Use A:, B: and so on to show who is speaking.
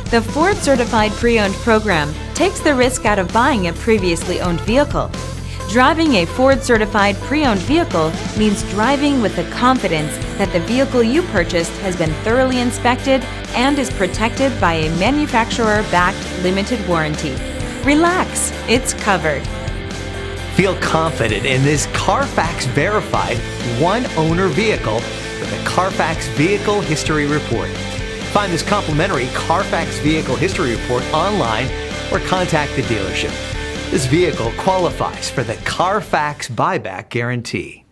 A: The Ford Certified Pre-Owned program takes the risk out of buying a previously owned vehicle. Driving a Ford Certified Pre-Owned vehicle means driving with the confidence that the vehicle you purchased has been thoroughly inspected and is protected by a manufacturer-backed limited warranty. Relax, it's covered.
B: Feel confident in this Carfax verified one-owner vehicle with a Carfax Vehicle History Report. Find this complimentary Carfax Vehicle History Report online or contact the dealership. This vehicle qualifies for the Carfax Buyback Guarantee.